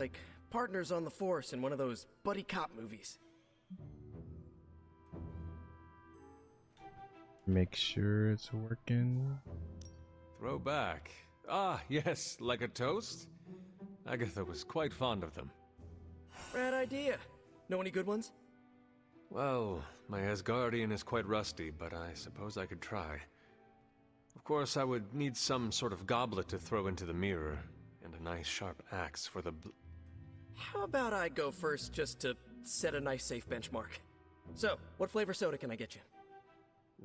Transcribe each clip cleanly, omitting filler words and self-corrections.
like partners on the force in one of those buddy cop movies. Make sure it's working. Throwback. Ah, yes, like a toast? Agatha was quite fond of them. Rad idea. Know any good ones? Well, my Asgardian is quite rusty, but I suppose I could try. Of course, I would need some sort of goblet to throw into the mirror, and a nice sharp axe for the How about I go first just to set a nice safe benchmark? So, what flavor soda can I get you?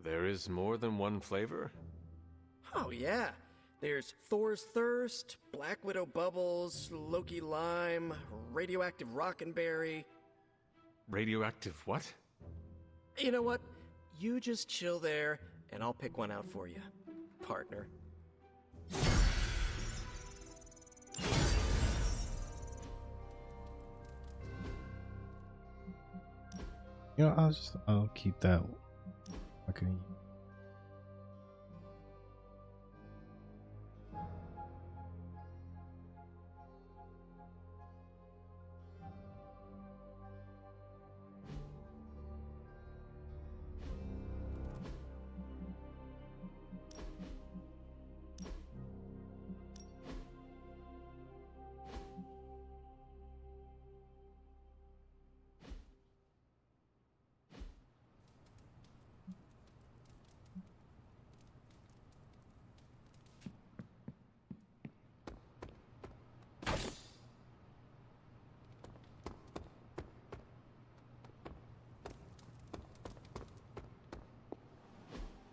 There is more than one flavor? Oh yeah. There's Thor's Thirst, Black Widow Bubbles, Loki Lime, Radioactive Rockenberry. Radioactive what? You know what? You just chill there, and I'll pick one out for you, partner. You know, I'll keep that. Okay.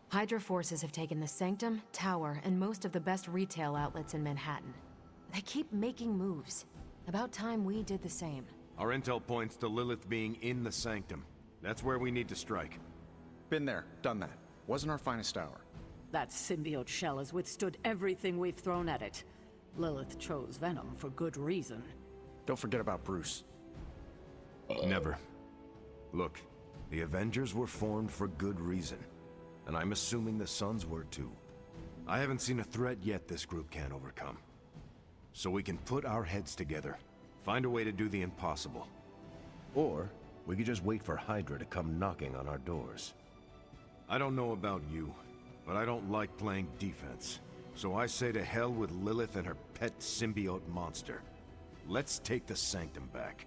Hydra forces have taken the Sanctum, Tower, and most of the best retail outlets in Manhattan. They keep making moves. About time we did the same. Our intel points to Lilith being in the Sanctum. That's where we need to strike. Been there, done that. Wasn't our finest hour. That symbiote shell has withstood everything we've thrown at it. Lilith chose Venom for good reason. Don't forget about Bruce. Never. Look, the Avengers were formed for good reason. And I'm assuming the Sons were too. I haven't seen a threat yet this group can't overcome. So we can put our heads together, find a way to do the impossible. Or we could just wait for Hydra to come knocking on our doors. I don't know about you, but I don't like playing defense. So I say to hell with Lilith and her pet symbiote monster. Let's take the Sanctum back.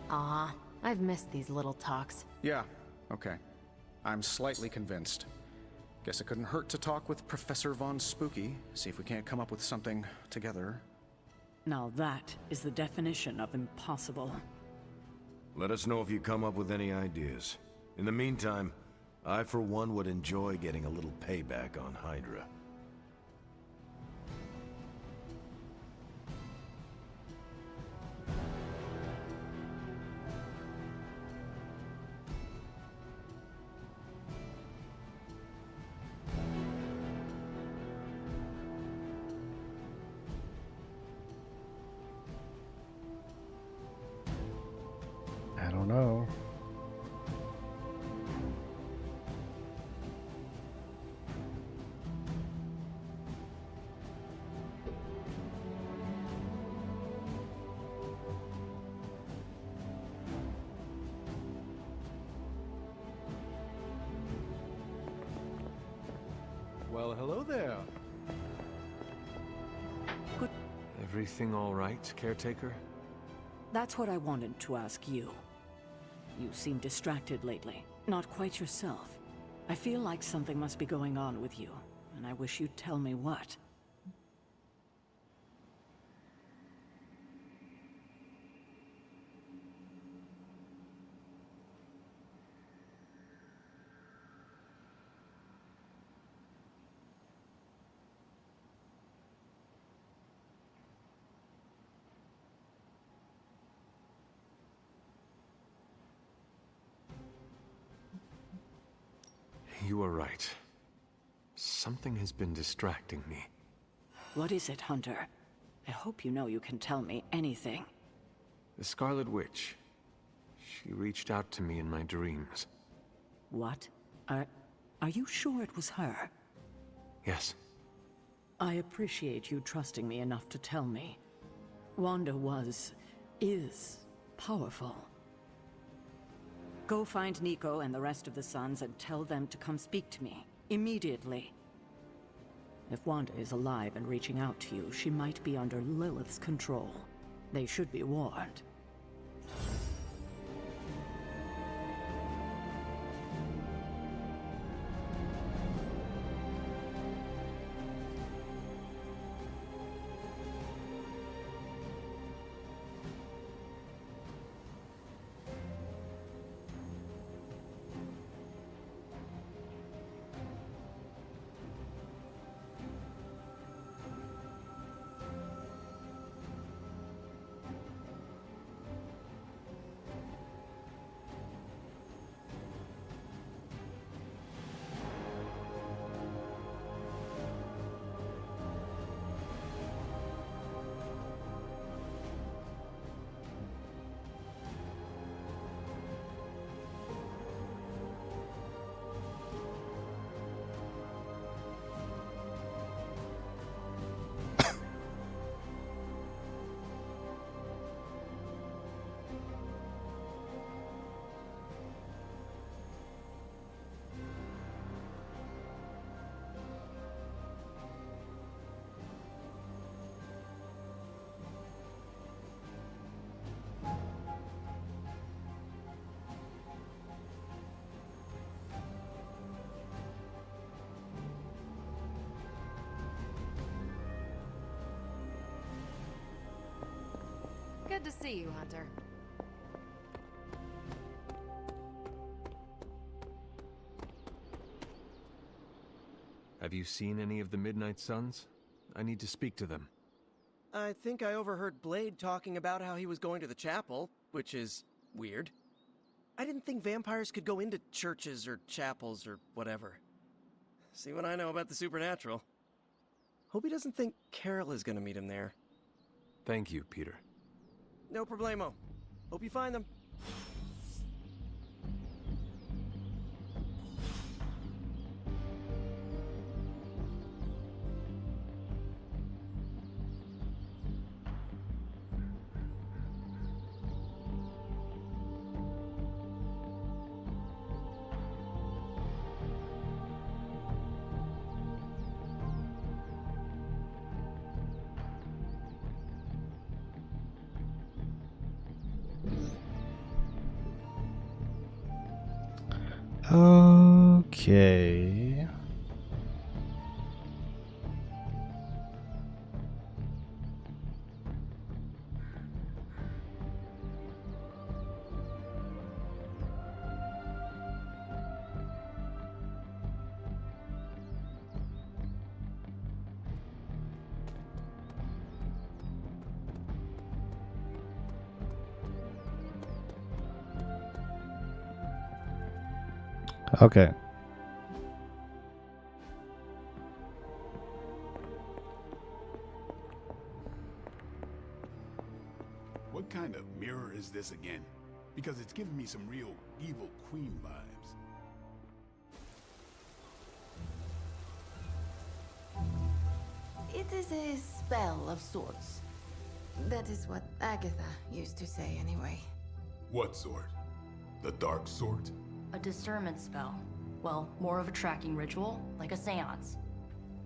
I've missed these little talks. Yeah, okay. I'm slightly convinced. Guess it couldn't hurt to talk with Professor Von Spooky, see if we can't come up with something together. Now that is the definition of impossible. Let us know if you come up with any ideas. In the meantime, I for one would enjoy getting a little payback on Hydra. I don't know. Well, hello there. Good. Everything all right, caretaker? That's what I wanted to ask you. You seem distracted lately, not quite yourself. I feel like something must be going on with you, and I wish you'd tell me what. You are right. Something has been distracting me. What is it, Hunter? I hope you know you can tell me anything. The Scarlet Witch. She reached out to me in my dreams. What? Are you sure it was her? Yes. I appreciate you trusting me enough to tell me. Wanda is powerful. Go find Nico and the rest of the Sons and tell them to come speak to me. Immediately. If Wanda is alive and reaching out to you, she might be under Lilith's control. They should be warned. Good to see you, Hunter. Have you seen any of the Midnight Suns? I need to speak to them. I think I overheard Blade talking about how he was going to the chapel, which is weird. I didn't think vampires could go into churches or chapels or whatever. See what I know about the supernatural. Hope he doesn't think Carol is gonna meet him there. Thank you, Peter. No problemo. Hope you find them. Okay. Okay. What kind of mirror is this again? Because it's giving me some real evil queen vibes. It is a spell of sorts. That is what Agatha used to say anyway. What sort? The dark sort? A discernment spell. Well, more of a tracking ritual, like a seance.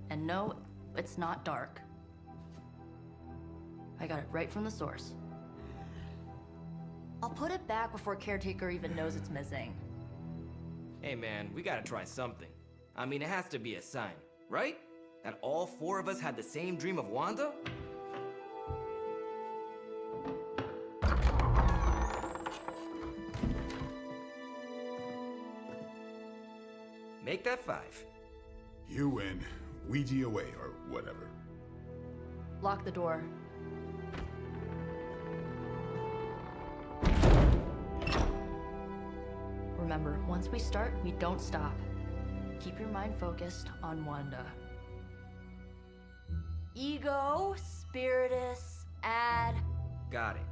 And no, it's not dark. I got it right from the source. I'll put it back before Caretaker even knows it's missing. Hey man, we gotta try something. I mean, it has to be a sign, right? That all four of us had the same dream of Wanda? Make that 5. You win. Ouija away, or whatever. Lock the door. Remember, once we start, we don't stop. Keep your mind focused on Wanda. Ego, Spiritus, add... Got it.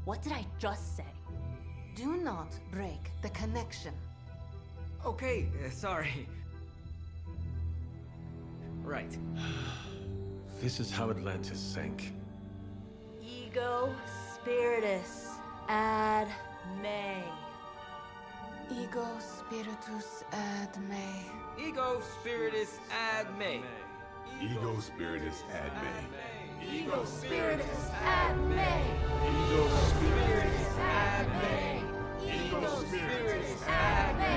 What did I just say? Do not break the connection. Okay, sorry. Right. This is how Atlantis sank. Ego Spiritus ad me. Ego spiritus ad me. Ego Spiritus ad me. Ego Spiritus ad me. Ego spiritus ad me. Ego Spiritus ad me. Ego spiritus ad me.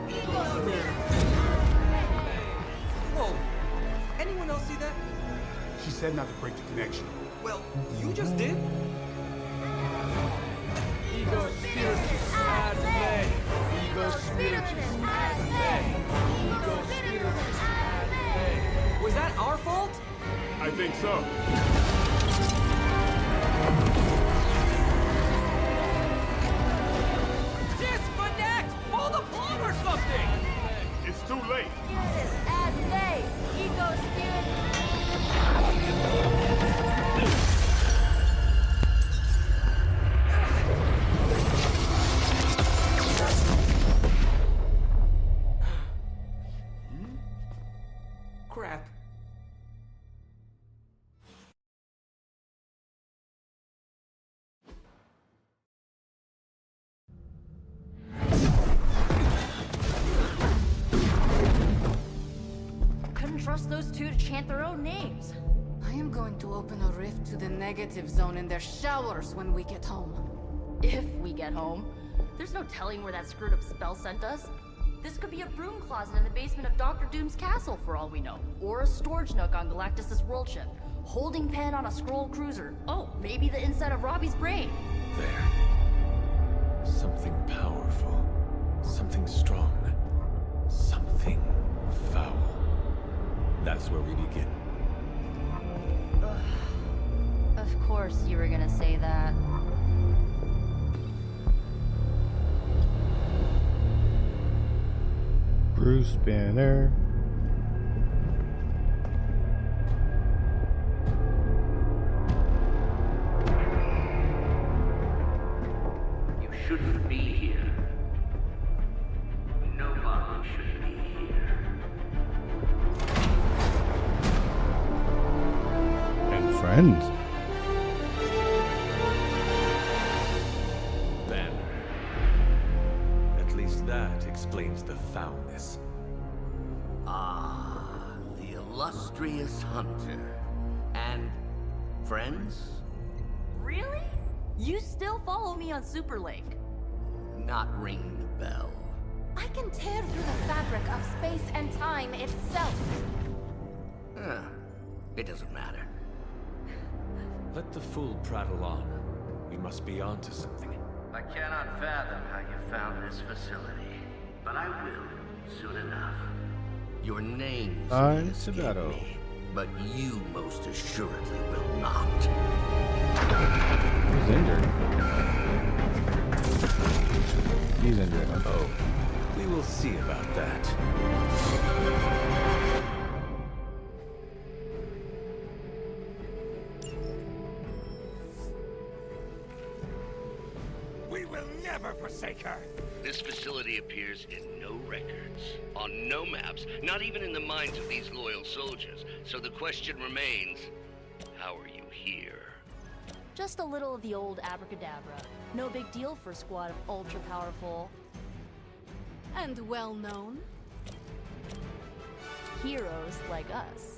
Ego spiritus. Whoa! Anyone else see that? She said not to break the connection. Well, you just did. Ego spiritus ad me. Ego spiritus ad me. Ego spiritus ad me. Was that our fault? I think so. Disconnect! Pull the plug or something! It's too late. Spiritus ad me. Ego spiritus. Crap. Couldn't trust those two to chant their own names. I am going to open a rift to the negative zone in their showers when we get home. If we get home. There's no telling where that screwed up spell sent us. This could be a broom closet in the basement of Dr. Doom's castle for all we know. Or a storage nook on Galactus' world ship. Holding pen on a scroll cruiser. Oh, maybe the inside of Robbie's brain. There. Something powerful. Something strong. Something foul. That's where we begin. Of course you were gonna say that. Bruce Banner. You shouldn't be here. Nobody should be here. And friends. Banner. At least that explains the foulness. Ah, the illustrious hunter. And friends? Really? You still follow me on Super Lake? Not ringing the bell. I can tear through the fabric of space and time itself. It doesn't matter. Let the fool prattle on. We must be onto something. I cannot fathom how you found this facility, but I will soon enough. Your names may escape Sedato. me, but you most assuredly will not. He's injured. He's injured. Oh, we will see about that. We will never forsake her! This facility appears in no records, on no maps, not even in the minds of these loyal soldiers. So the question remains, how are you here? Just a little of the old abracadabra. No big deal for a squad of ultra-powerful... And well known. heroes like us.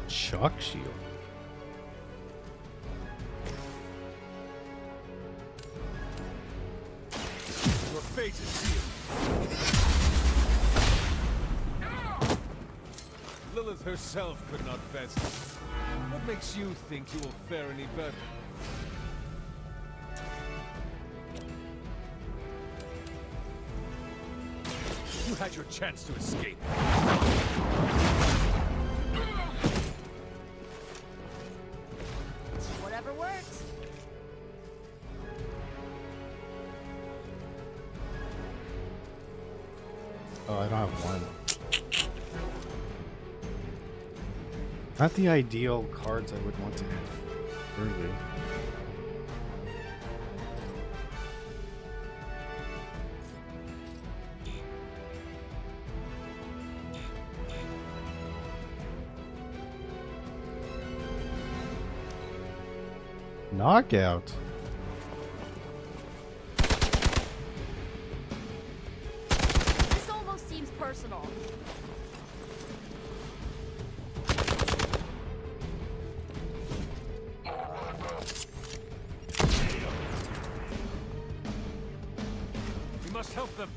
Shock shield. Your fate is sealed. Lilith herself could not best. What makes you think you will fare any better? You had your chance to escape. Whatever works. Oh, I don't have one. Not the ideal cards I would want to have early. Knockout. This almost seems personal. We must help them.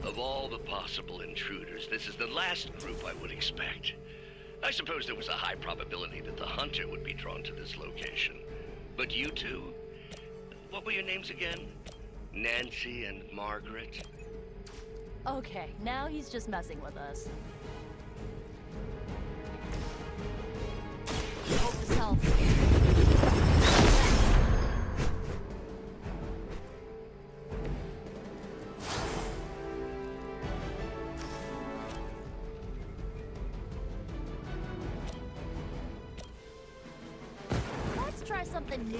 Of all the possible intruders, this is the last group I would expect. I suppose there was a high probability that the hunter would be drawn to this location. But you two? What were your names again? Nancy and Margaret? Okay, now he's just messing with us. Hope this helps. Let's try something new.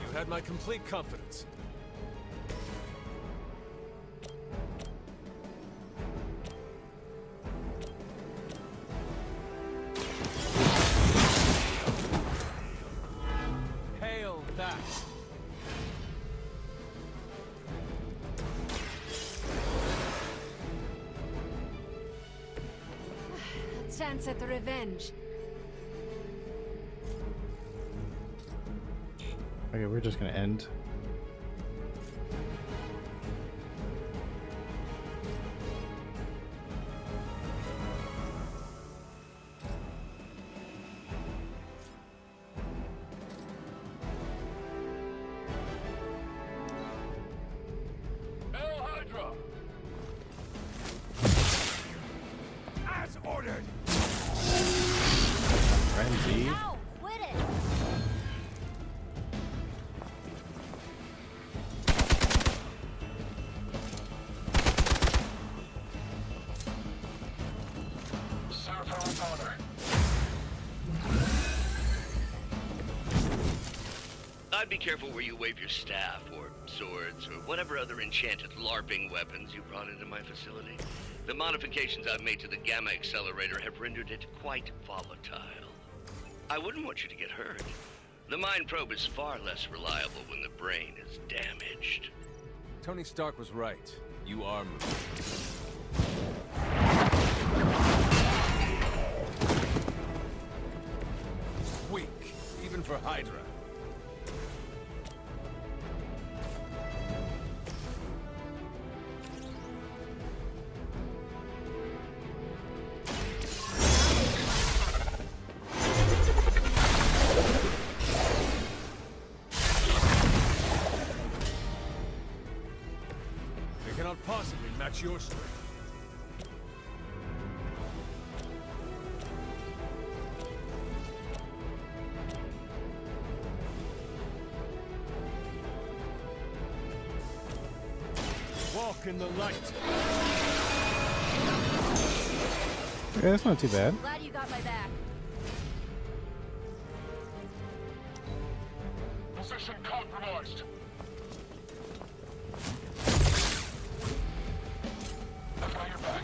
You had my complete confidence. Hail that! A chance at revenge. Okay, we're just gonna end. El Hydra! As ordered! Frenzy. Ow! Quit it! I'd be careful where you wave your staff, or swords, or whatever other enchanted LARPing weapons you brought into my facility. The modifications I've made to the Gamma Accelerator have rendered it quite volatile. I wouldn't want you to get hurt. The Mind Probe is far less reliable when the brain is damaged. Tony Stark was right. You are moving. Weak, even for Hydra. They cannot possibly match your strength. Walk in the light. Okay, that's not too bad. Glad you got my back. Position compromised. I've got your back.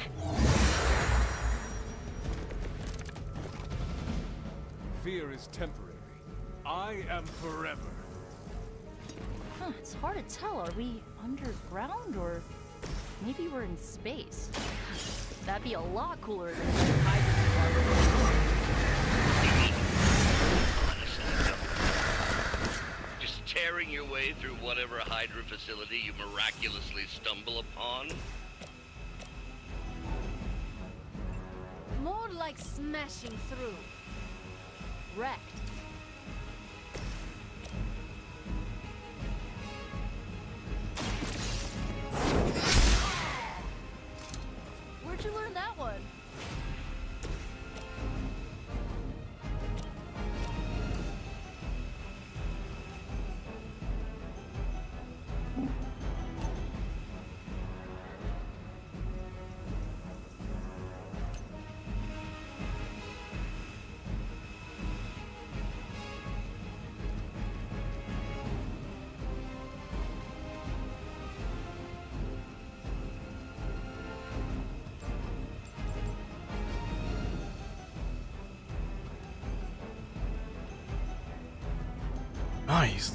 Fear is temporary. I am forever. Huh, it's hard to tell. Are we underground or Maybe we're in space. That'd be a lot cooler than a hydrogen. Just tearing your way through whatever Hydra facility you miraculously stumble upon? More like smashing through. Wrecked. Where'd you learn that one? Nice.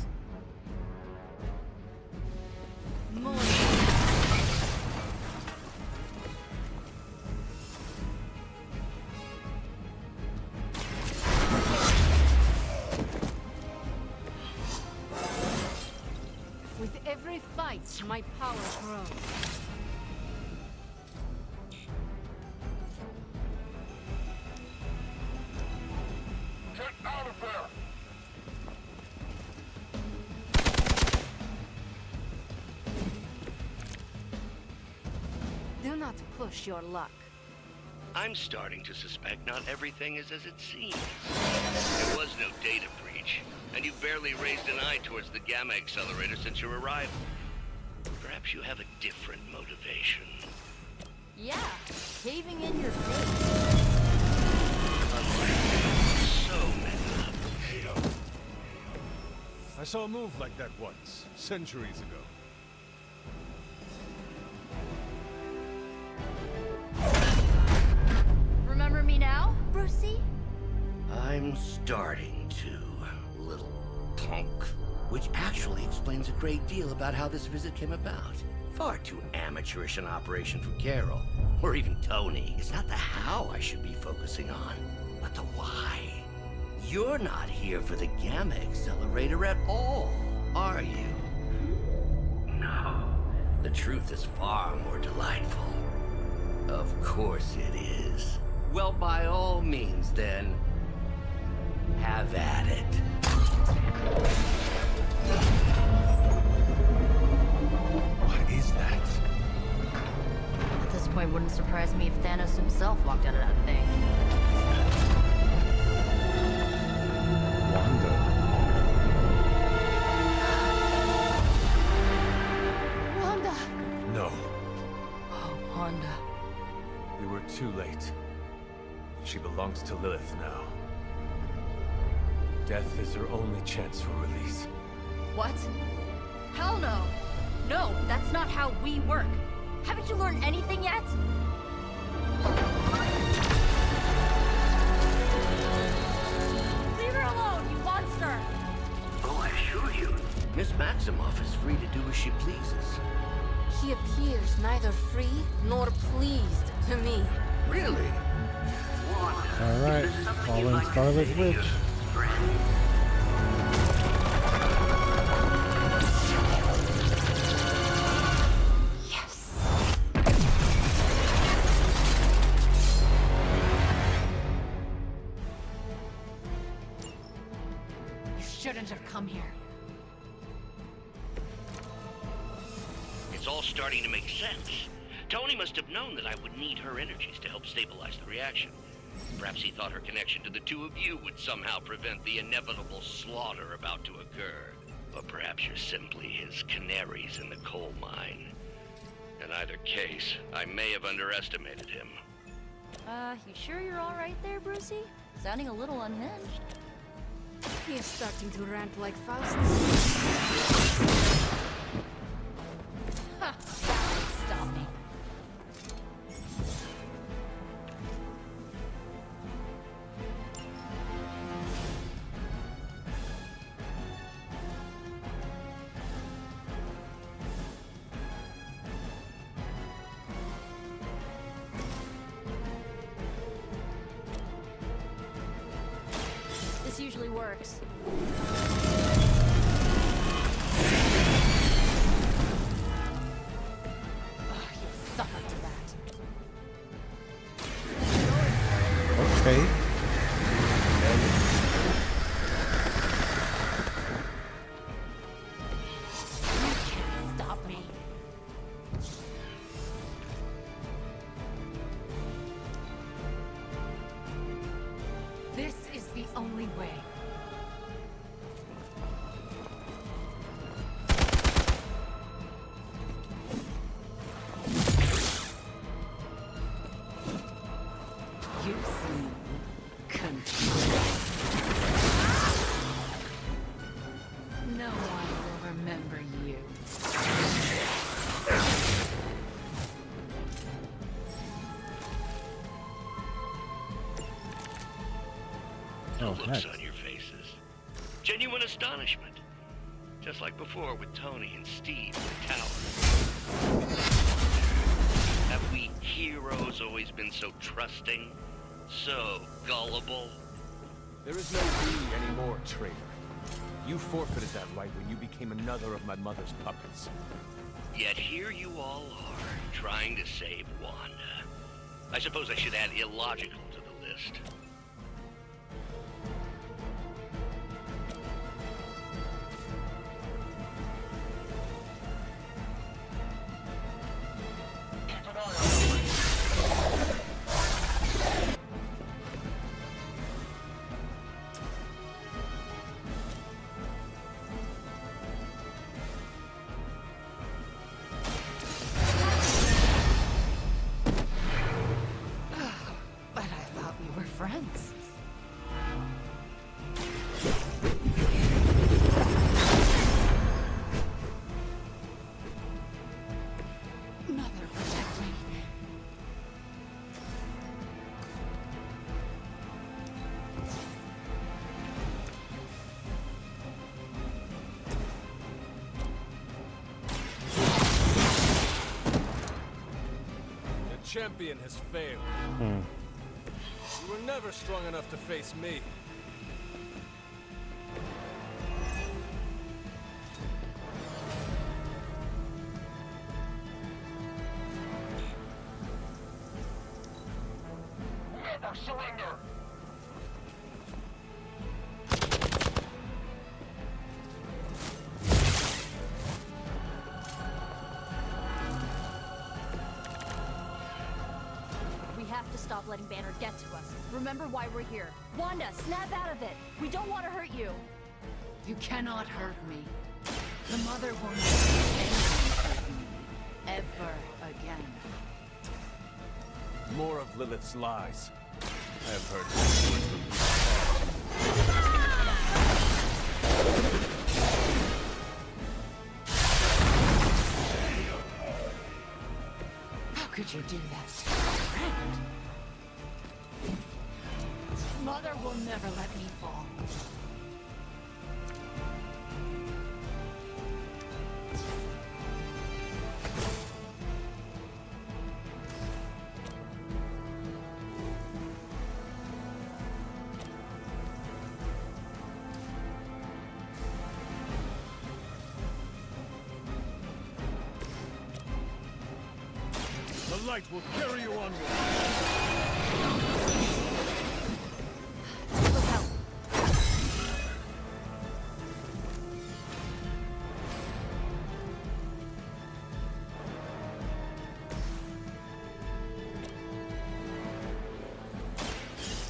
With every fight, my power grows. Get out of there! Do not push your luck. I'm starting to suspect not everything is as it seems. There was no data breach, and you barely raised an eye towards the Gamma Accelerator since your arrival. Perhaps you have a different motivation. Yeah, caving in your face. So many levels. I saw a move like that once, centuries ago. Remember me now, Brucey? I'm starting to, little punk. Which actually explains a great deal about how this visit came about. Far too amateurish an operation for Carol, or even Tony. It's not the how I should be focusing on, but the why. You're not here for the Gamma Accelerator at all, are you? No. The truth is far more delightful. Of course it is. Well, by all means, then, have at it. What is that? At this point, wouldn't surprise me if Thanos himself walked out of that thing. Wanda! No, Oh, Wanda. we were too late. She belongs to Lilith now. Death is her only chance for release. What? Hell no! No, that's not how we work. Haven't you learned anything yet? Leave her alone, you monster! Oh, I assure you, Miss Maximoff is free to do as she pleases. He appears neither free nor pleased to me. Really? Alright, following Scarlet Witch. You shouldn't have come here. It's all starting to make sense. Tony must have known that I would need her energies to help stabilize the reaction. Perhaps he thought her connection to the two of you would somehow prevent the inevitable slaughter about to occur. Or perhaps you're simply his canaries in the coal mine. In either case, I may have underestimated him. You sure you're all right there, Brucey? Sounding a little unhinged. He is starting to rant like Faust. Ha! Stop me. This usually works. Suck up to that. Okay. You can't stop me. This is the only way. You seem confused. No one will remember you. No Oh, looks nice. on your faces. Genuine astonishment. Just like before with Tony and Steve in the tower. Have we heroes always been so trusting? So gullible? There is no we anymore, traitor. You forfeited that right when you became another of my mother's puppets. Yet here you all are, trying to save Wanda. I suppose I should add illogical to the list. But I thought we were friends. Mother, protect me. The champion has failed. You were never strong enough to face me. Never surrender! We have to stop letting Banner get to us. Remember why we're here. Wanda, snap out of it. We don't want to hurt you. You cannot hurt me. The mother will never let anyone hurt me. Ever again. More of Lilith's lies. I have heard many from How could you do that to my friend? Mother will never let me fall. The light will carry you onward. Look out.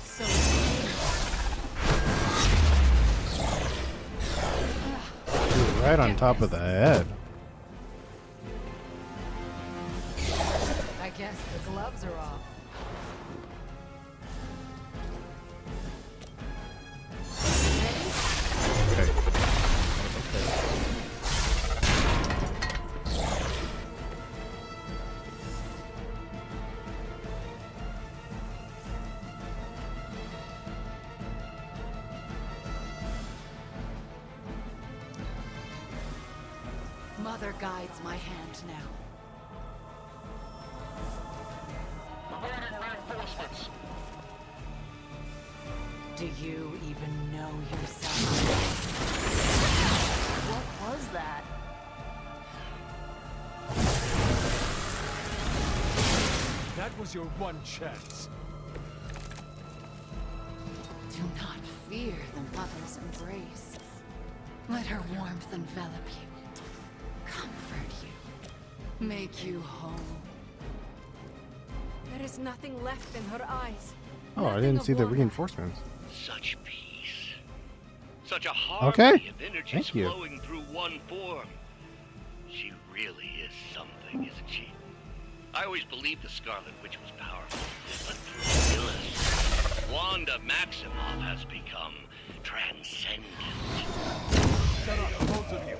So Dude, right on top of the head. I guess the gloves are off. Okay. Mother guides my hand now. Awaiting reinforcements. Do you even know yourself? What was that? That was your one chance. Do not fear the mother's embrace. Let her warmth envelop you, comfort you, make you whole. There is nothing left in her eyes. Oh, I didn't see the reinforcements. Such peace. Such a harmony Okay. of energies Thank you. flowing through one form. She really is something, isn't she? I always believed the Scarlet Witch was powerful, but through Phyllis, Wanda Maximoff has become transcendent. Shut up, both of you.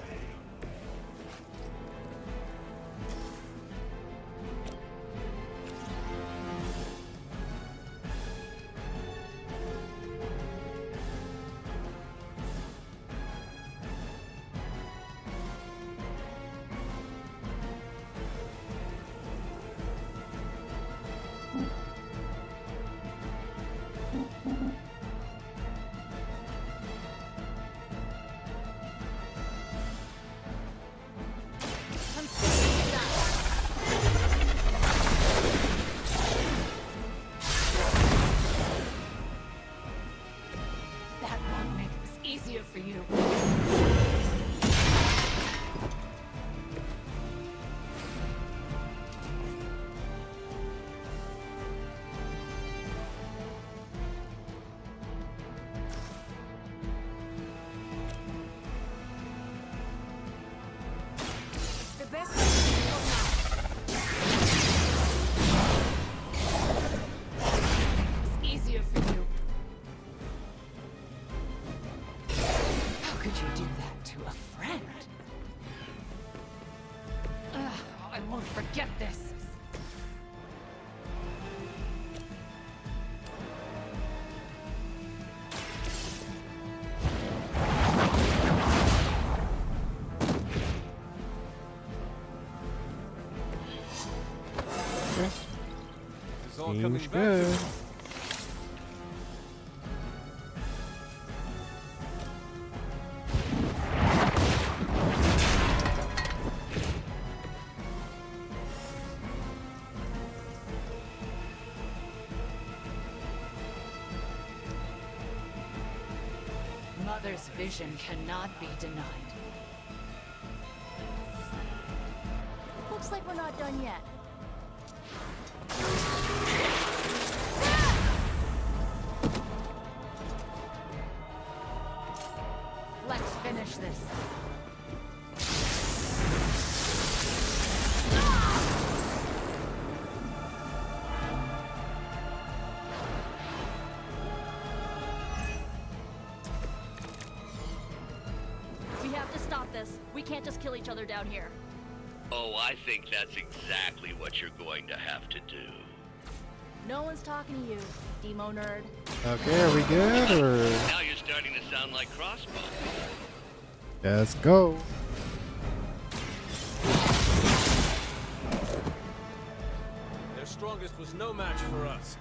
That won't make this easier for you. The best way to go now. It's easier for you. How could you do that to a friend? Ugh, I won't forget this. This is all Seems coming back good. to me. Mother's vision cannot be denied. Looks like we're not done yet. Let's finish this. We have to stop this. We can't just kill each other down here. Oh, I think that's exactly what you're going to have to do. No one's talking to you, Demo nerd. Okay, are we good or? Now you're starting to sound like Crossbow. Let's go. Their strongest was no match for us.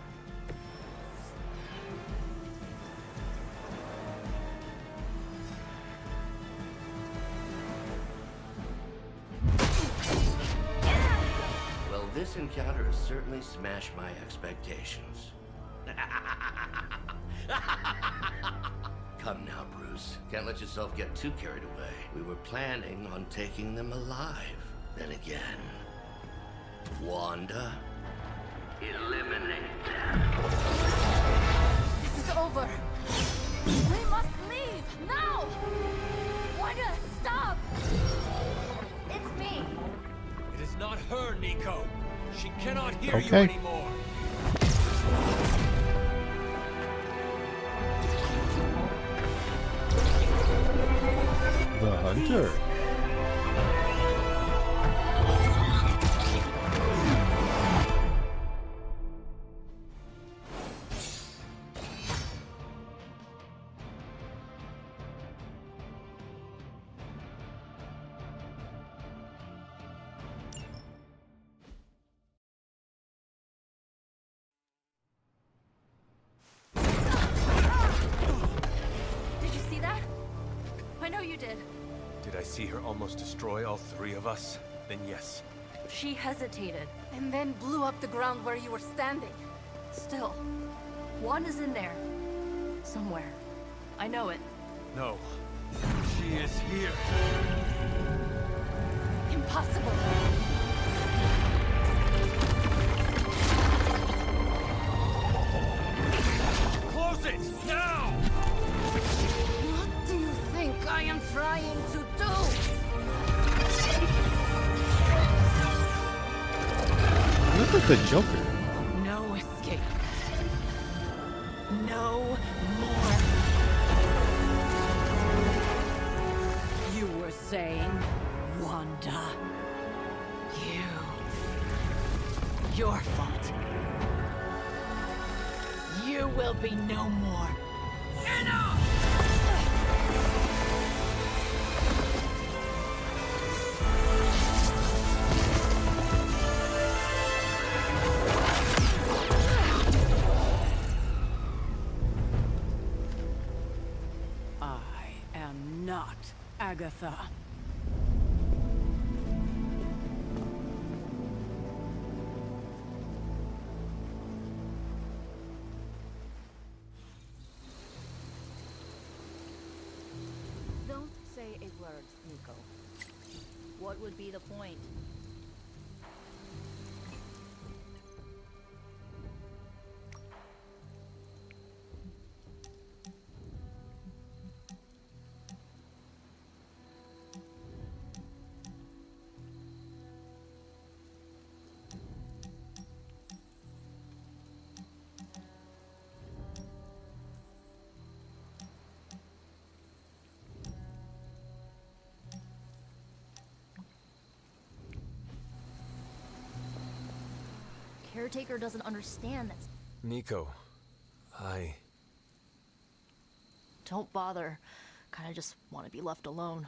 Well, this encounter has certainly smashed my expectations. Come now, Bruce. Can't let yourself get too carried away. We were planning on taking them alive. Then again, Wanda, eliminate them. This is over. We must leave now. Wanda, stop. It's me. It is not her, Nico. She cannot hear you Okay. anymore. The hunter. see her almost destroy all three of us, then yes. She hesitated. And then blew up the ground where you were standing. Still, Wanda's in there. Somewhere. I know it. No. She is here. Impossible. Close it! Now! What do you think I am trying to do? Look at the Joker. No escape. No more. You were saying, Wanda. Your fault. You will be no more. Enough! I am not Agatha. Don't say a word, Nico. What would be the point? Caretaker doesn't understand that. Nico, Don't bother. Kinda just want to be left alone.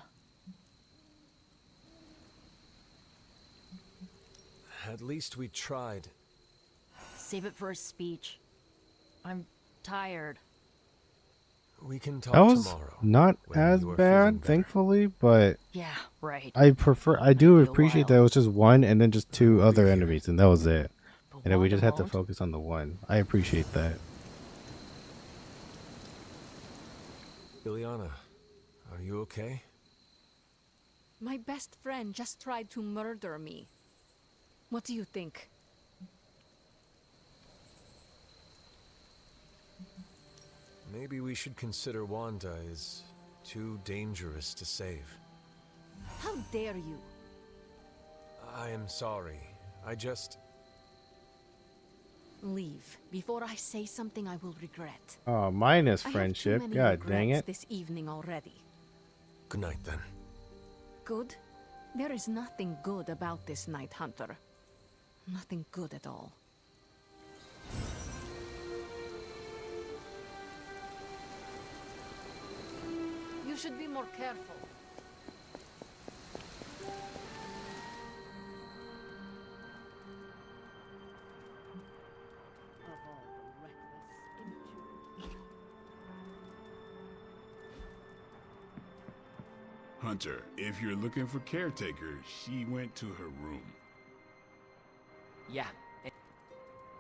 At least we tried. Save it for a speech. I'm tired. We can talk That was tomorrow. not when as you are feeling bad, better. thankfully, but Yeah, right. I do appreciate that it was just one and then just two other enemies, and that was it. And then we just had to focus on the one. I appreciate that. Ileana, are you okay? My best friend just tried to murder me. What do you think? Maybe we should consider Wanda is too dangerous to save. How dare you? I am sorry. I just... Leave before I say something I will regret. Oh, minus I have friendship. too many God dang regrets it. this evening already. Good night, then. Good? There is nothing good about this night, Hunter. Nothing good at all. You should be more careful. Hunter, if you're looking for Caretaker, she went to her room. Yeah.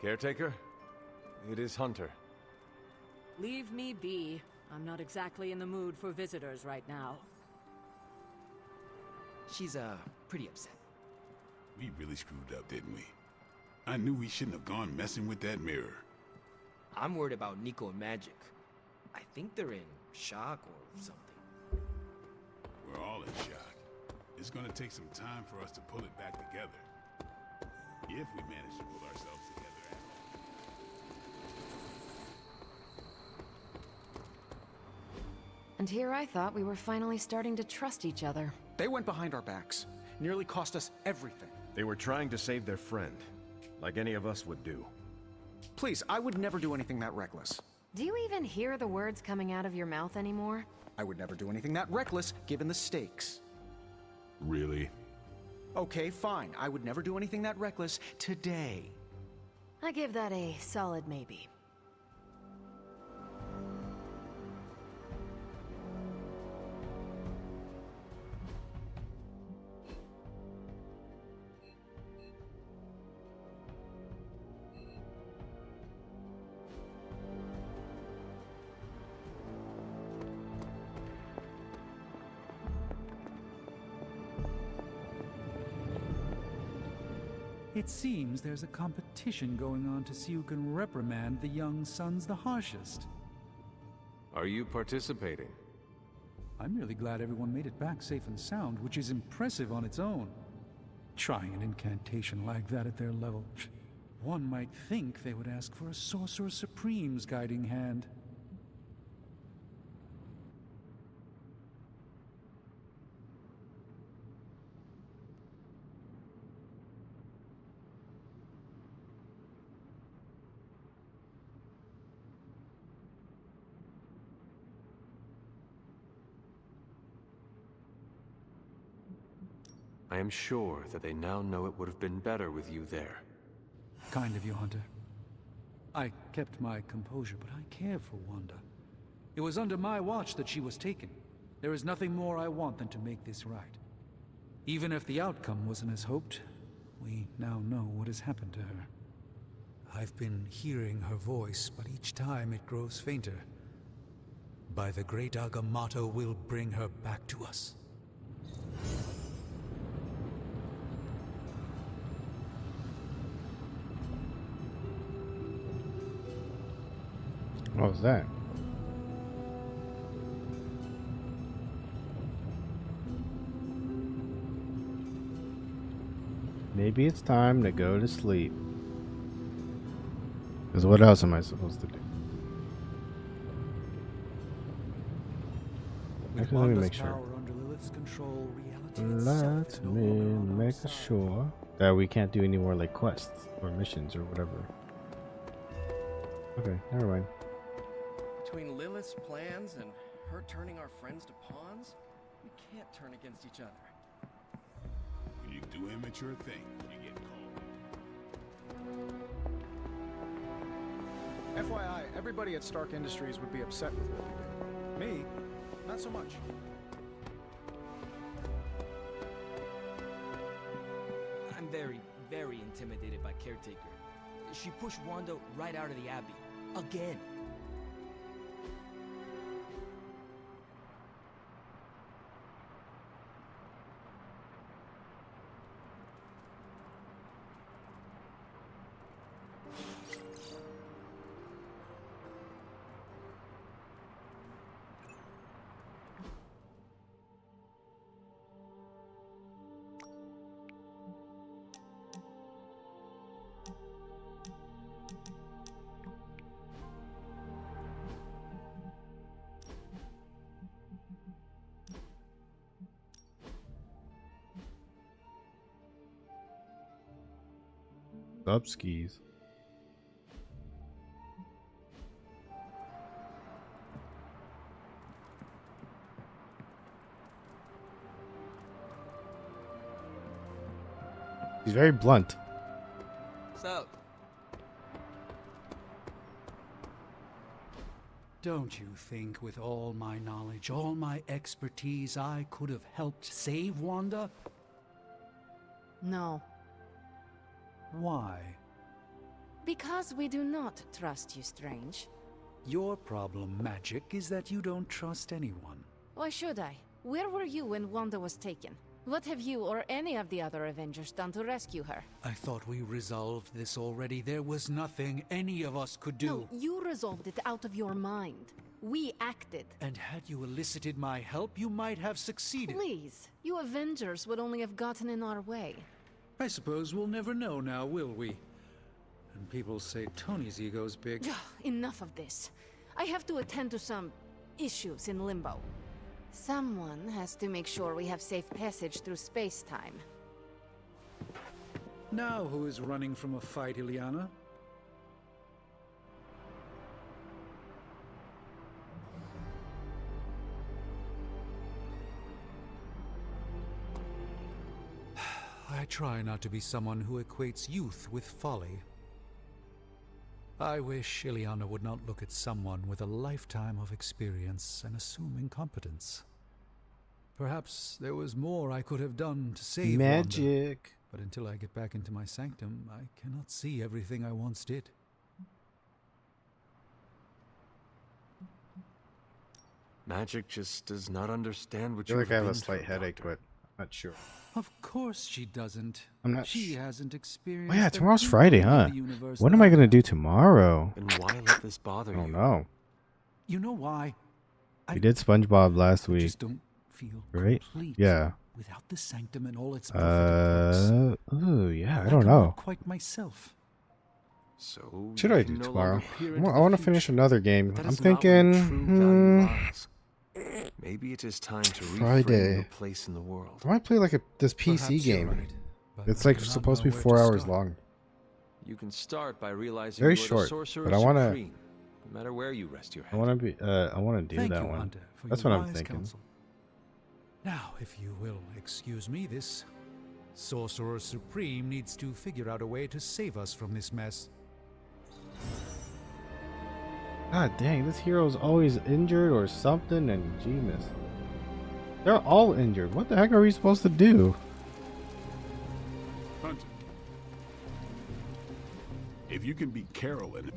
Caretaker? It is Hunter. Leave me be. I'm not exactly in the mood for visitors right now. She's, pretty upset. We really screwed up, didn't we? I knew we shouldn't have gone messing with that mirror. I'm worried about Nico and Magic. I think they're in shock or something. We're all in shock. It's gonna take some time for us to pull it back together. If we manage to pull ourselves together at all. And here I thought we were finally starting to trust each other. They went behind our backs. Nearly cost us everything. They were trying to save their friend, like any of us would do. Please, I would never do anything that reckless. Do you even hear the words coming out of your mouth anymore? I would never do anything that reckless, given the stakes. Really? Okay, fine. I would never do anything that reckless today. I give that a solid maybe. It seems there's a competition going on to see who can reprimand the young sons the harshest. Are you participating? I'm really glad everyone made it back safe and sound, which is impressive on its own. Trying an incantation like that at their level. One might think they would ask for a Sorcerer Supreme's guiding hand. I am sure that they now know it would have been better with you there. Kind of you, Hunter. I kept my composure, but I care for Wanda. It was under my watch that she was taken. There is nothing more I want than to make this right. Even if the outcome wasn't as hoped, we now know what has happened to her. I've been hearing her voice, but each time it grows fainter. By the great Agamotto, we'll bring her back to us. What was that? Maybe it's time to go to sleep. Because what else am I supposed to do? Actually, let me make sure. Let me make sure that we can't do any more like quests or missions or whatever. Okay, never mind. Between Lilith's plans and her turning our friends to pawns, we can't turn against each other. When you do immature things, you get called. FYI, everybody at Stark Industries would be upset with what we did. Me, not so much. I'm very, very intimidated by Caretaker. She pushed Wanda right out of the Abbey. Again. Upskis. He's very blunt. What's up? Don't you think with all my knowledge, all my expertise, I could have helped save Wanda? No. Why? Because we do not trust you, Strange. Your problem, Magic, is that you don't trust anyone. Why should I? Where were you when Wanda was taken? What have you or any of the other Avengers done to rescue her? I thought we resolved this already. There was nothing any of us could do. No, you resolved it out of your mind. We acted. And had you elicited my help, you might have succeeded. Please, you Avengers would only have gotten in our way. I suppose we'll never know now, will we? And people say Tony's ego's big. Enough of this. I have to attend to some issues in Limbo. Someone has to make sure we have safe passage through space-time. Now who is running from a fight, Illyana? I try not to be someone who equates youth with folly. I wish Illyana would not look at someone with a lifetime of experience and assume incompetence. Perhaps there was more I could have done to save Magic. Wanda, but until I get back into my sanctum, I cannot see everything I once did. Magic just does not understand what I feel you like I have a been slight through, headache, Doctor. Not sure. Of course she doesn't. I'm not She sure. hasn't experienced. Oh yeah, the tomorrow's beauty Friday, of huh? the universe What that am I I gonna have. do tomorrow? Then why let this bother I you? don't know. You know why? We did SpongeBob last I week, just don't feel right? complete Yeah. without the sanctum and all its perfect perks. Oh yeah, I Like don't I'm know. not quite myself. So Should you I can do no tomorrow? longer peer I into want the to finish future. another game. But that I'm is not where the thinking true value lies. Maybe it is time to reframe Friday. your place in the world. I might play like this PC Perhaps you're game. right, but It's I like do not supposed to know be where 4 to hours start. long. You can start by realizing Very you are short, the sorcerer but I wanna- supreme, no matter where you rest your head. I want to be. I want to do Thank that you, one. Hunter, for That's your what I'm wise thinking. counsel. Now, if you will excuse me, this Sorcerer Supreme needs to figure out a way to save us from this mess. God dang, this hero's always injured or something, and Jeemus. They're all injured. What the heck are we supposed to do? Hunter. If you can beat Carolyn.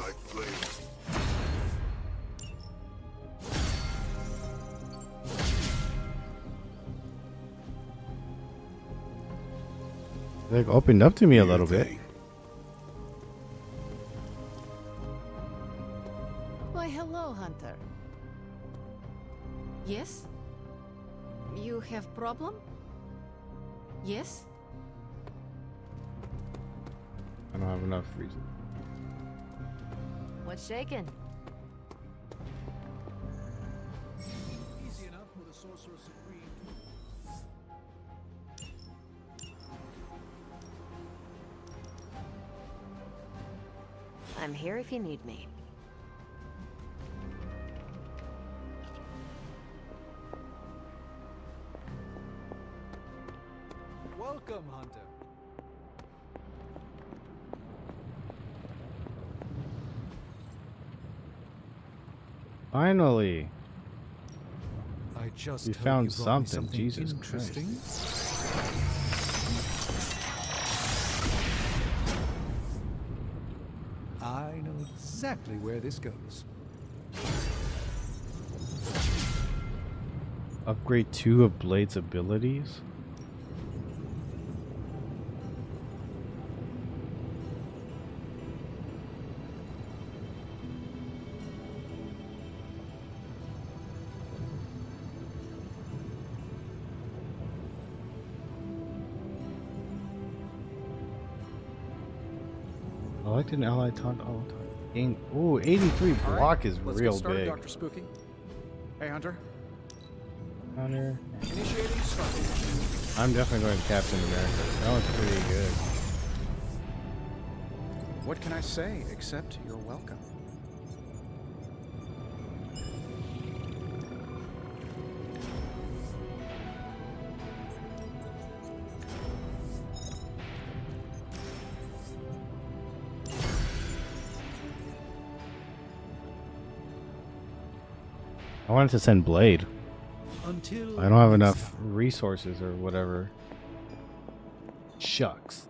Like flames. They opened up to me a little bit. Why, hello, Hunter. Yes? You have problem? Yes? I don't have enough reason. What's shaking? Easy enough for the Sorcerer Supreme. I'm here if you need me. Welcome, Hunter. Finally, I just we hope found you brought me something. Jesus Christ. interesting. I know exactly where this goes. Upgrade 2 of Blade's abilities? Elect an ally taunt all time. Gain. Ooh, 83 All right, block is let's real get started, big. Dr. Spooky. Hey, Hunter. Hunter. Initiating start. I'm definitely going Captain America. That was pretty good. What can I say except you're welcome? I wanted to send Blade. Until I don't have next enough resources or whatever. Shucks.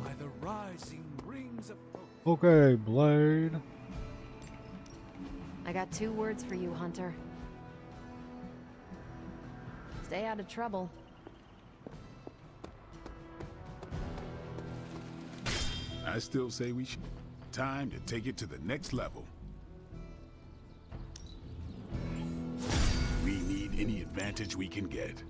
by the rising rings of Okay, Blade. I got 2 words for you, Hunter. Stay out of trouble. I still say we should. Time to take it to the next level. We need any advantage we can get.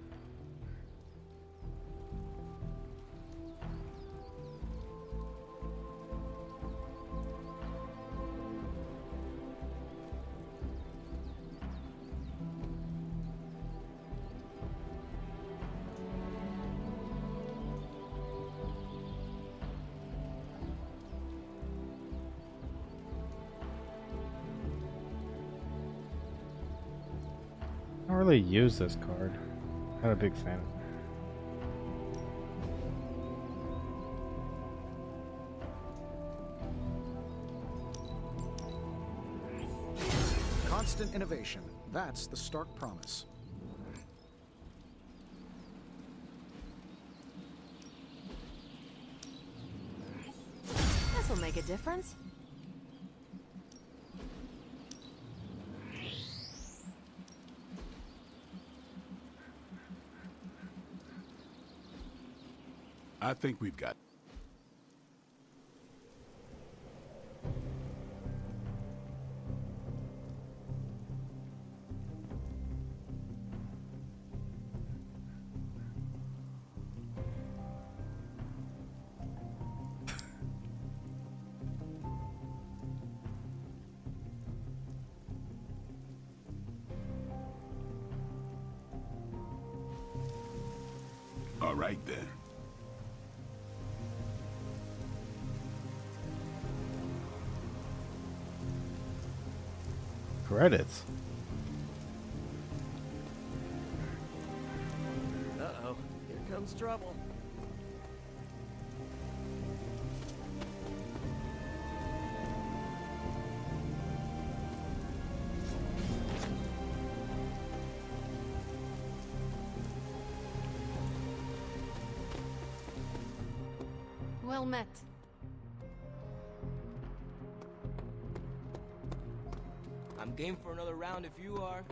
I don't really use this card. Not a big fan. Constant innovation. That's the Stark promise. This'll make a difference. I think we've got... All right, then. Credits. Uh-oh, here comes trouble. Well met. I'm game for another round if you are.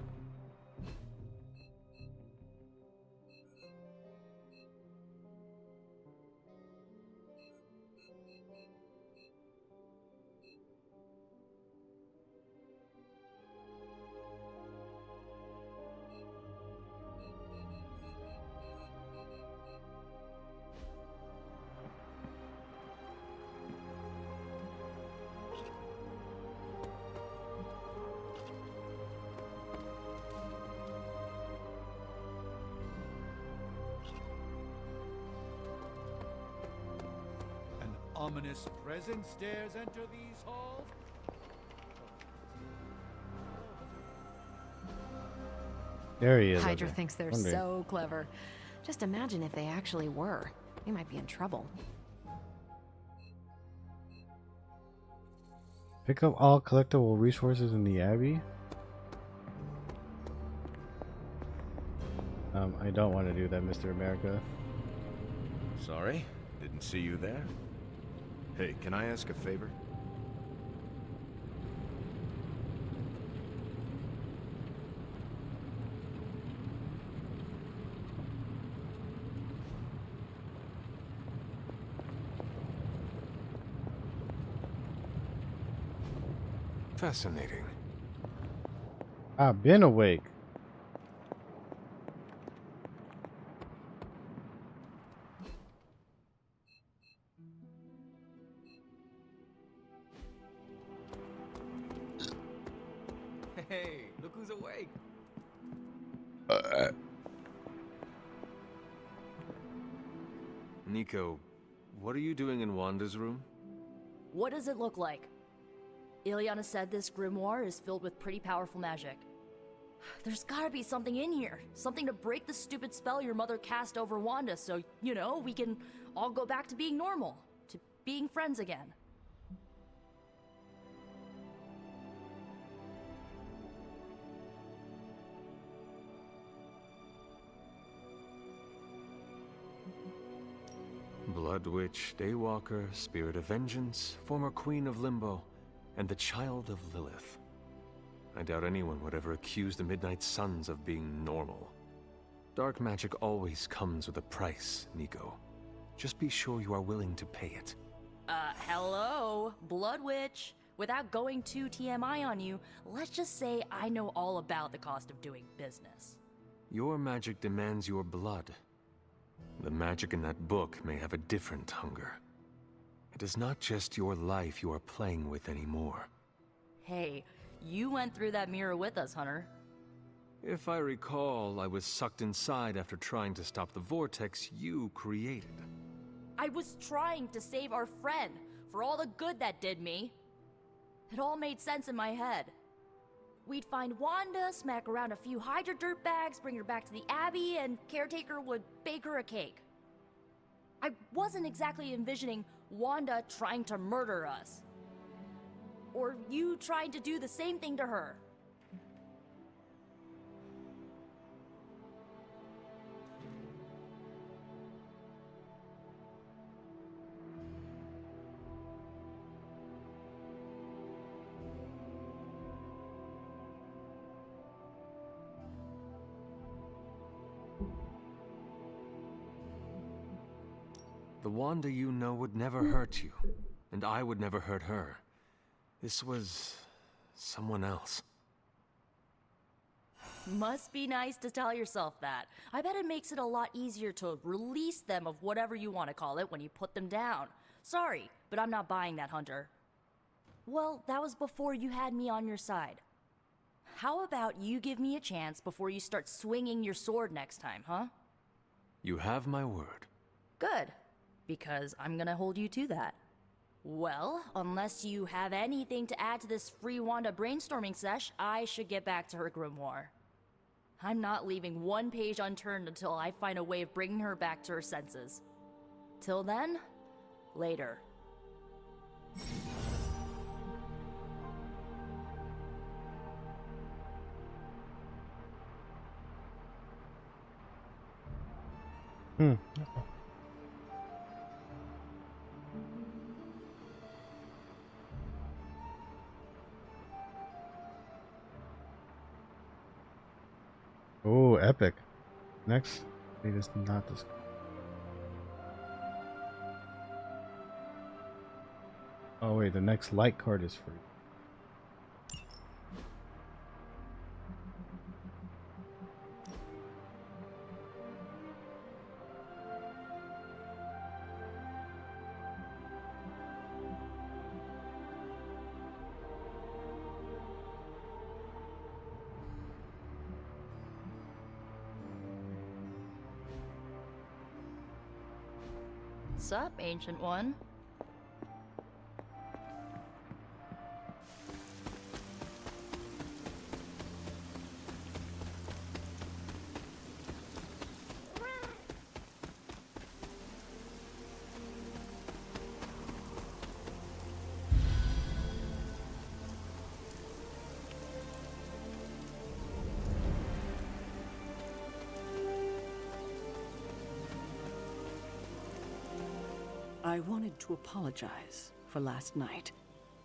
An ominous presence dares enter these halls? There he is. Hydra thinks they're so clever. Just imagine if they actually were. We might be in trouble. Pick up all collectible resources in the Abbey. I don't want to do that, Mr. America. Sorry, didn't see you there. Hey, can I ask a favor? Fascinating. I've been awake. Hey, look who's awake. Nico, what are you doing in Wanda's room? What does it look like? Ileana said this grimoire is filled with pretty powerful magic. There's gotta be something in here. Something to break the stupid spell your mother cast over Wanda so, you know, we can all go back to being normal. To being friends again. Blood Witch, Daywalker, Spirit of Vengeance, former Queen of Limbo, and the Child of Lilith. I doubt anyone would ever accuse the Midnight Suns of being normal. Dark magic always comes with a price, Nico. Just be sure you are willing to pay it. Hello? Blood Witch. Without going too TMI on you, let's just say I know all about the cost of doing business. Your magic demands your blood. The magic in that book may have a different hunger. It is not just your life you are playing with anymore. Hey, you went through that mirror with us, Hunter. If I recall, I was sucked inside after trying to stop the vortex you created. I was trying to save our friend, for all the good that did me. It all made sense in my head. We'd find Wanda, smack around a few Hydra dirtbags, bring her back to the Abbey, and Caretaker would bake her a cake. I wasn't exactly envisioning Wanda trying to murder us. Or you trying to do the same thing to her. The Wanda you know would never hurt you, and I would never hurt her. This was someone else. Must be nice to tell yourself that. I bet it makes it a lot easier to release them of whatever you want to call it when you put them down. Sorry, but I'm not buying that, Hunter. Well, that was before you had me on your side. How about you give me a chance before you start swinging your sword next time, huh? You have my word. Good, because I'm gonna hold you to that. Well, unless you have anything to add to this free Wanda brainstorming sesh, I should get back to her grimoire. I'm not leaving one page unturned until I find a way of bringing her back to her senses. Till then, later. Oh, epic. Next, it is not this. Oh wait, the next light card is free. Sup, Ancient One? I wanted to apologize for last night.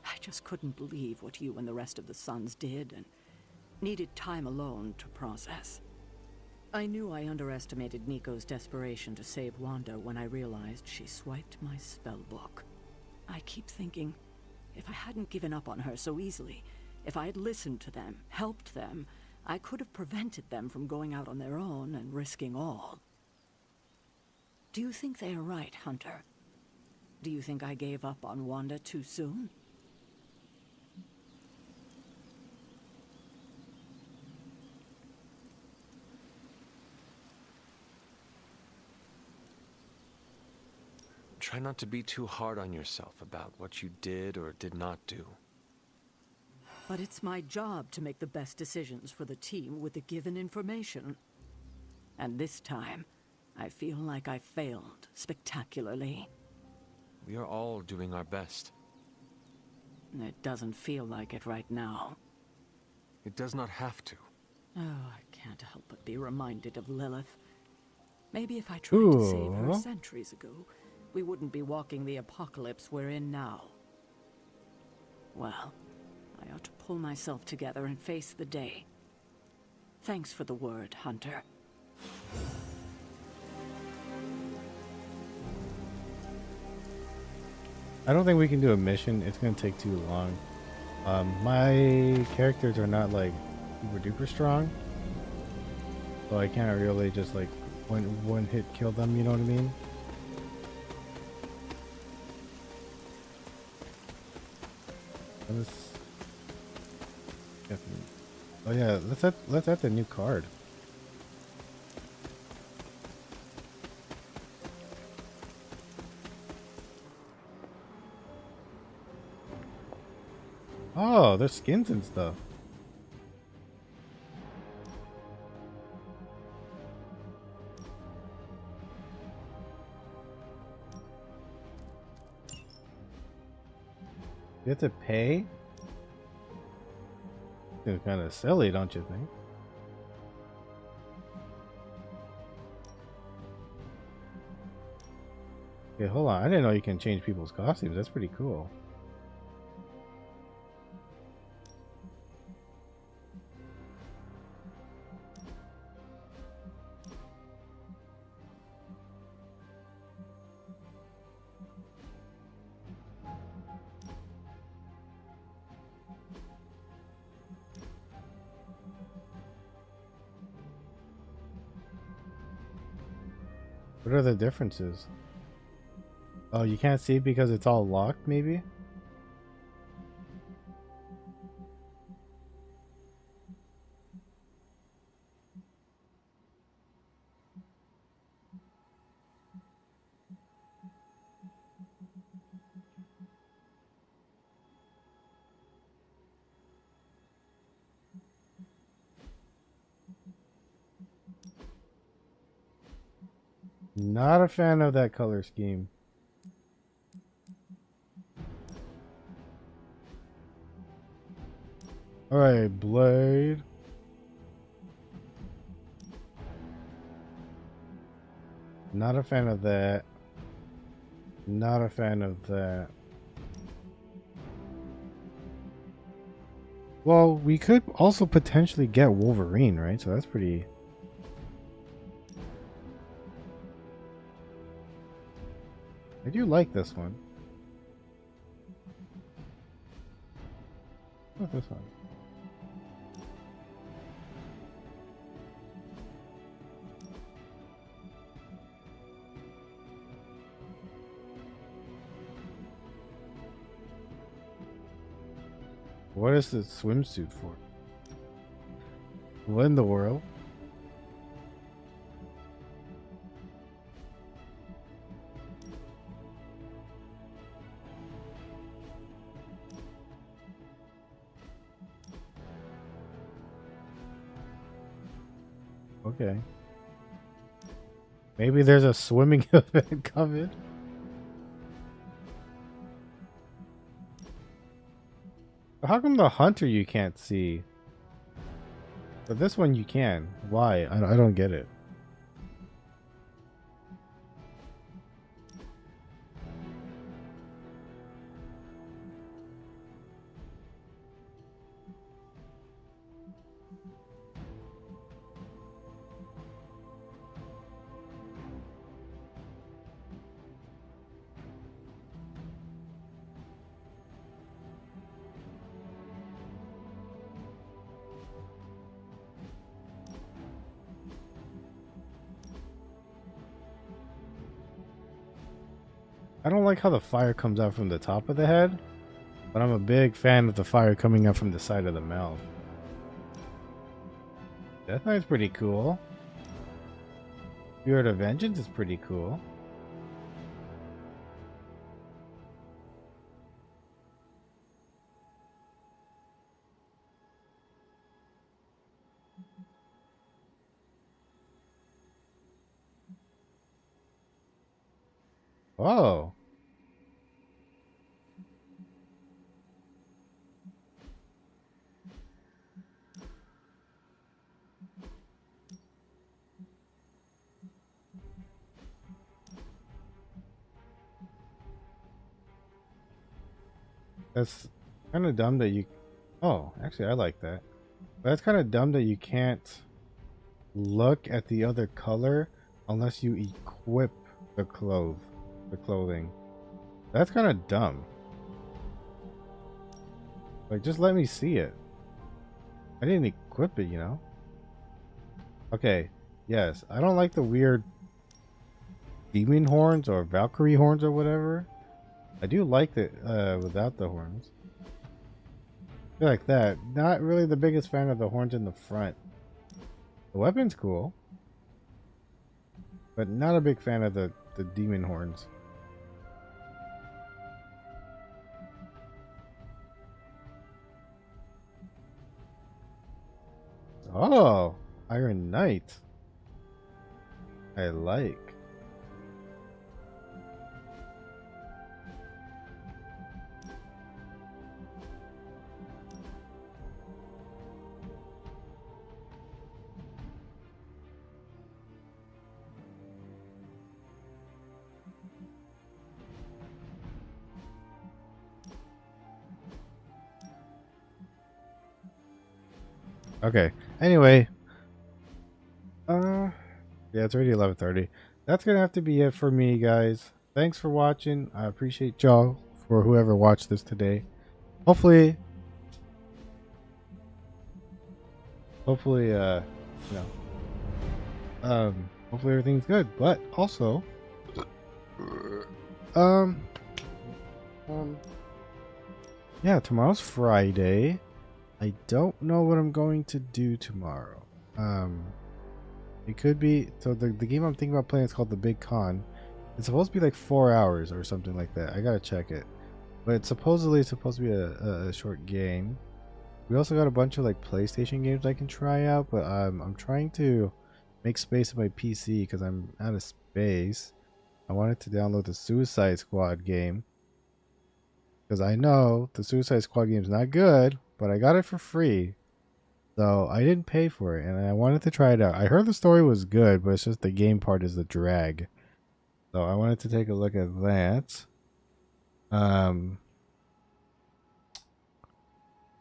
I just couldn't believe what you and the rest of the Sons did, and needed time alone to process. I knew I underestimated Nico's desperation to save Wanda when I realized she swiped my spellbook. I keep thinking, if I hadn't given up on her so easily, if I had listened to them, helped them, I could have prevented them from going out on their own and risking all. Do you think they are right, Hunter? Do you think I gave up on Wanda too soon? Try not to be too hard on yourself about what you did or did not do. But it's my job to make the best decisions for the team with the given information. And this time, I feel like I failed spectacularly. We are all doing our best. It doesn't feel like it right now. It does not have to. Oh, I can't help but be reminded of Lilith. Maybe if I tried to save her centuries ago, we wouldn't be walking the apocalypse we're in now. Well, I ought to pull myself together and face the day. Thanks for the word, Hunter. I don't think we can do a mission. It's gonna take too long. My characters are not like super duper strong, so I can't really just like one hit kill them. You know what I mean? Oh yeah, let's add the new card. Oh, there's skins and stuff. You have to pay? It's kind of silly, don't you think? Okay, hold on. I didn't know you can change people's costumes. That's pretty cool. What are the differences? Oh, you can't see because it's all locked, maybe? Not a fan of that color scheme. Alright, Blade. Not a fan of that. Not a fan of that. Well, we could also potentially get Wolverine, right? So that's pretty... I do like this one. What about this one? What is this swimsuit for? What in the world? Okay. Maybe there's a swimming event coming. How come the hunter you can't see? But this one you can. Why? I don't get it. I don't like how the fire comes out from the top of the head, but I'm a big fan of the fire coming out from the side of the mouth. Death Knight's pretty cool. Spirit of Vengeance is pretty cool. Oh. That's kind of dumb that you... Oh, actually I like that. But that's kind of dumb that you can't look at the other color unless you equip the clothing. That's kind of dumb. Like, just let me see it. I didn't equip it, you know? Okay, yes. I don't like the weird demon horns or Valkyrie horns or whatever. I do like it without the horns. I feel like that. Not really the biggest fan of the horns in the front. The weapon's cool. But not a big fan of the demon horns. Oh, Iron Knight. I like. Okay. Anyway. Yeah, it's already 11:30. That's gonna have to be it for me, guys. Thanks for watching. I appreciate y'all for whoever watched this today. Hopefully, hopefully everything's good. But also, yeah, tomorrow's Friday. I don't know what I'm going to do tomorrow. It could be, so the game I'm thinking about playing is called The Big Con. It's supposed to be like 4 hours or something like that. I gotta check it, but it's supposedly supposed to be a short game. We also got a bunch of like PlayStation games I can try out, but I'm trying to make space in my PC because I'm out of space. I wanted to download the Suicide Squad game because I know the Suicide Squad game is not good, but I got it for free. So I didn't pay for it, and I wanted to try it out. I heard the story was good, but it's just the game part is the drag. So I wanted to take a look at that.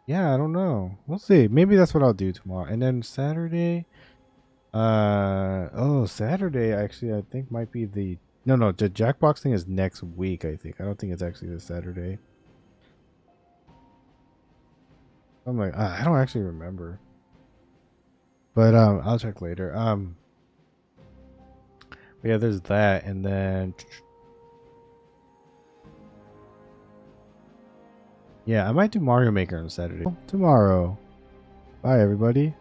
Yeah, I don't know. We'll see. Maybe that's what I'll do tomorrow. And then Saturday, oh, Saturday actually I think might be the the Jackbox thing is next week, I think. I don't think it's actually this Saturday. I'm like, I don't actually remember. But I'll check later. But yeah, there's that, and then yeah, I might do Mario Maker on Saturday. Tomorrow. Bye everybody.